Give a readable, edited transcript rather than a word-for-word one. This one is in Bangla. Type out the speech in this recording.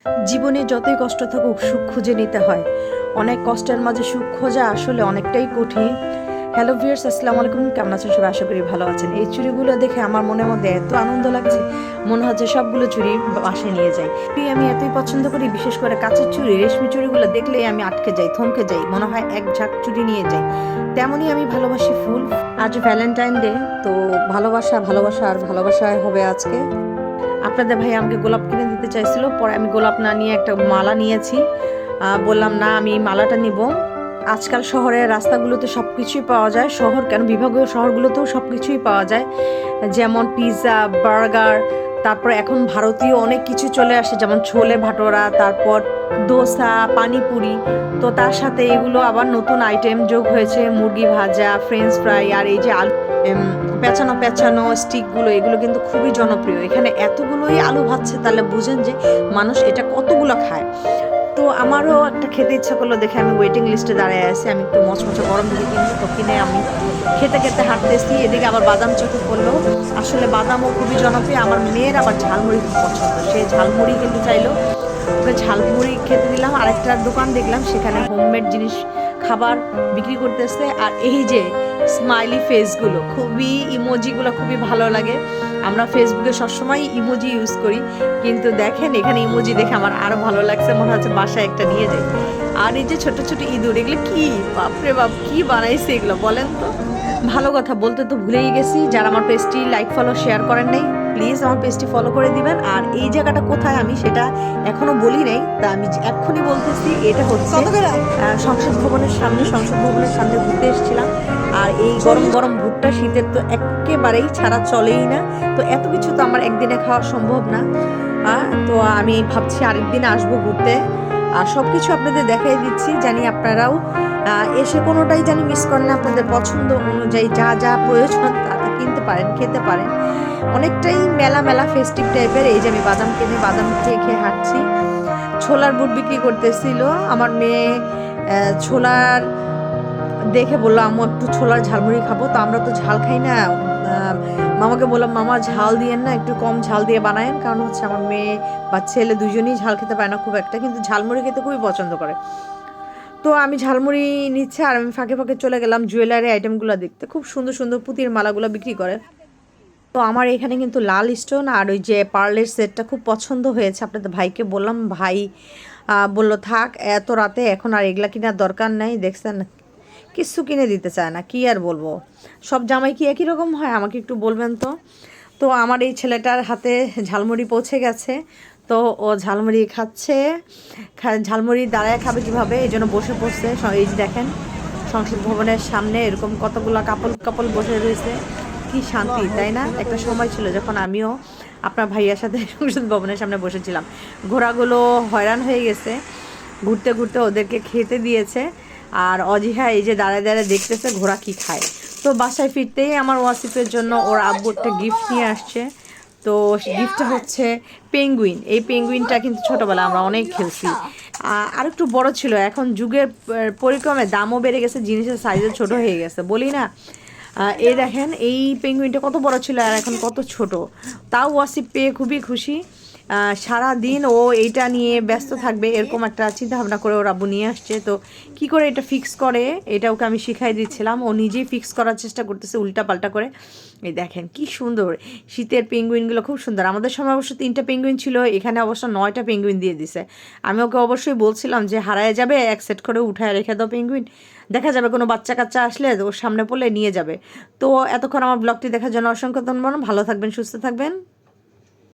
জীবনে যতই কষ্ট থাকুক সুখ খুঁজে নিতে হয়। অনেক কষ্টের মাঝে সুখ খোঁজা আসলে অনেকটাই কঠিন। হ্যালো ভিউয়ার্স, আসসালামু আলাইকুম। কেমন আছেন সবাই? আশা করি ভালো আছেন। এই চুড়িগুলো দেখে আমার মনের মধ্যে এত আনন্দ লাগছে, মনে হচ্ছে সবগুলো চুড়ি বাসায় নিয়ে যাই। আমি এতই পছন্দ করি, বিশেষ করে কাঁচের চুড়ি, রেশমি চুড়িগুলো দেখলেই আমি আটকে যাই, থমকে যাই, মনে হয় এক ঝাঁক চুড়ি নিয়ে যাই। তেমনই আমি ভালোবাসি ফুল। আজ ভ্যালেন্টাইন ডে, তো ভালোবাসা ভালোবাসা আর ভালোবাসায় হবে আজকে। আপনাদের ভাই আমাকে গোলাপ কিনে দিতে চাইছিল, পরে আমি গোলাপ না নিয়ে একটা মালা নিয়েছি। বললাম না, আমি মালাটা নিব। আজকাল শহরের রাস্তাগুলোতে সব কিছুই পাওয়া যায়, শহর কেন বিভাগীয় শহরগুলোতেও সব কিছুই পাওয়া যায়, যেমন পিৎজা, বার্গার, তারপর এখন ভারতীয় অনেক কিছু চলে আসে, যেমন ছোলে ভাটোরা, তারপর দোসা, পানিপুরি। তো তার সাথে এগুলো আবার নতুন আইটেম যোগ হয়েছে, মুরগি ভাজা, ফ্রেঞ্চ ফ্রাই, আর এই যে আলু পেঁচানো পেঁচানো স্টিকগুলো, এগুলো কিন্তু খুবই জনপ্রিয়। এখানে এতগুলোই আলু ভাজছে, তাহলে বুঝেন যে মানুষ এটা কতগুলো খায়। তো আমারও একটা খেতে ইচ্ছা করলো দেখে আমি ওয়েটিং লিস্টে দাঁড়িয়ে আছি। আমি একটু মচমচে গরম দিকে কিনবো, তো কিনে আমি খেতে খেতে হাঁটতেছি। এদিকে আবার বাদাম চোখে পড়লো। আসলে বাদামও খুবই জনপ্রিয়। আমার মেয়ের আবার ঝালমুড়ি খুব পছন্দ, সে ঝালমুড়ি খেতে চাইলো, ওকে ঝালমুড়ি খেতে দিলাম। আরেকটা দোকান দেখলাম, সেখানে হোমমেড জিনিস খাবার বিক্রি করতেছে। আর এই যে স্মাইলি ফেসগুলো, খুবই ইমোজিগুলো খুবই ভালো লাগে। আমরা ফেসবুকে সবসময় ইমোজি ইউজ করি, কিন্তু দেখেন এখানে ইমোজি দেখে আমার আরো ভালো লাগছে, মনে হচ্ছে বাসায় একটা নিয়ে যাই। আর এই যে ছোট ছোট ইঁদুর, এগুলো কি, বাপরে বাপ, কি বানাইছে এগুলো বলেন তো। ভালো কথা বলতে তো ভুলেই গেছি, যারা আমার পেজটি লাইক ফলো শেয়ার করেন নাই, প্লিজ আমার পেজটি ফলো করে দিবেন। আর এই জায়গাটা কোথায় আমি সেটা এখনো বলি নাই, তা আমি এক্ষুনি বলতেছি। এটা হচ্ছে সংসদ ভবনের সামনে। সংসদ ভবনের সামনে ঘুরতে এসেছিলাম। আর এই গরম গরম ভুট্টা, শীতের তো একেবারেই ছাড়া চলেই না। তো এত কিছু তো আমার একদিনে খাওয়া সম্ভব না। তো আমি ভাবছি আরেকদিন আসবো ঘুরতে, আর সব কিছু আপনাদের দেখাই দিচ্ছি, জানি আপনারাও এসে কোনোটাই জানি মিস করেন না। আপনাদের পছন্দ অনুযায়ী যা যা প্রয়োজন তা তা কিনতে পারেন, খেতে পারেন। অনেকটাই মেলা মেলা ফেস্টিভ টাইপের। এই যে আমি বাদাম কিনে বাদাম খেয়ে খেয়ে হাঁটছি। ছোলার বুট বিক্রি করতেছিল আমার মেয়ে। ছোলার দেখে বললো, আম্মু একটু ছোলার ঝালমুড়ি খাবো। তো আমরা তো ঝাল খাই না। মামাকে বললাম, মামা ঝাল দিয়েন না, একটু কম ঝাল দিয়ে বানায়েন, কারণ হচ্ছে আমার মেয়ে বা ছেলে দুজনেই ঝাল খেতে পারে না খুব একটা, কিন্তু ঝালমুড়ি খেতে খুবই পছন্দ করে। তো আমি ঝালমুড়ি নিচ্ছে, আর আমি ফাঁকে ফাঁকে চলে গেলাম জুয়েলারি আইটেমগুলো দেখতে। খুব সুন্দর সুন্দর পুঁতির মালাগুলো বিক্রি করে। তো আমার এখানে কিন্তু লাল স্টোন আর ওই যে পার্লের সেটটা খুব পছন্দ হয়েছে। আপনাদের ভাইকে বললাম, ভাই বললো থাক, এত রাতে এখন আর এগুলা কেনার দরকার নেই। দেখছেন কিচ্ছু কিনে দিতে চায় না, কি আর বলবো। সব জামাই কি একই রকম হয়? আমাকে একটু বলবেন তো। তো আমার এই ছেলেটার হাতে ঝালমুড়ি পৌঁছে গেছে, তো ও ঝালমুড়ি খাচ্ছে। ঝালমুড়ি দাঁড়ায় খাবে কীভাবে, এই জন্য বসে পড়ছে। এই যে দেখেন, সংসদ ভবনের সামনে এরকম কতগুলো কাপল কাপল বসে রয়েছে। কি শান্তি, তাই না? একটা সময় ছিল যখন আমিও আপনার ভাইয়ার সাথে সংসদ ভবনের সামনে বসেছিলাম। ঘোড়াগুলো হয়রান হয়ে গেছে, ঘুরতে ঘুরতে ওদেরকে খেতে দিয়েছে। আর অজিহা এই যে দাঁড়ায় দাঁড়ায় দেখতেছে ঘোড়া কি খায়। তো বাসায় ফিরতেই আমার ওয়াসিফের জন্য ওর আব্বু একটা গিফট নিয়ে আসছে। তো গিফটটা হচ্ছে পেঙ্গুইন। এই পেঙ্গুইনটা কিন্তু ছোটোবেলা আমরা অনেক খেলছি। আর একটু বড় ছিল, এখন যুগের পরিক্রমে দামও বেড়ে গেছে, জিনিসের সাইজও ছোট হয়ে গেছে, বলি না। এই দেখেন, এই পেঙ্গুইনটা কত বড় ছিল আর এখন কত ছোট। তাও ওয়াসিফ পেয়ে খুবই খুশি। সারা দিন ও এইটা নিয়ে ব্যস্ত থাকবে, এরকম একটা চিন্তা ভাবনা করে ওর আব্বু নিয়ে আসছে। তো কি করে এটা ফিক্স করে, এটা ওকে আমি শিখাই দিচ্ছিলাম। ও নিজেই ফিক্স করার চেষ্টা করতেছে উল্টা পাল্টা করে। এই দেখেন কি সুন্দর শীতের পেঙ্গুইনগুলো, খুব সুন্দর। আমাদের সময় অবশ্য 3টা পেঙ্গুইন ছিল, এখানে অবশ্য 9টা পেঙ্গুইন দিয়ে দিছে। আমি ওকে অবশ্যই বলছিলাম যে হারায় যাবে, এক সেট করে উঠায় রেখে দাও পেঙ্গুইন, দেখা যাবে কোনো বাচ্চা কাচ্চা আসলে ওর সামনে পড়লে নিয়ে যাবে। তো এতক্ষণ আমার ব্লগটি দেখার জন্য অসংখ্য ধন্যবাদ। ভালো থাকবেন, সুস্থ থাকবেন।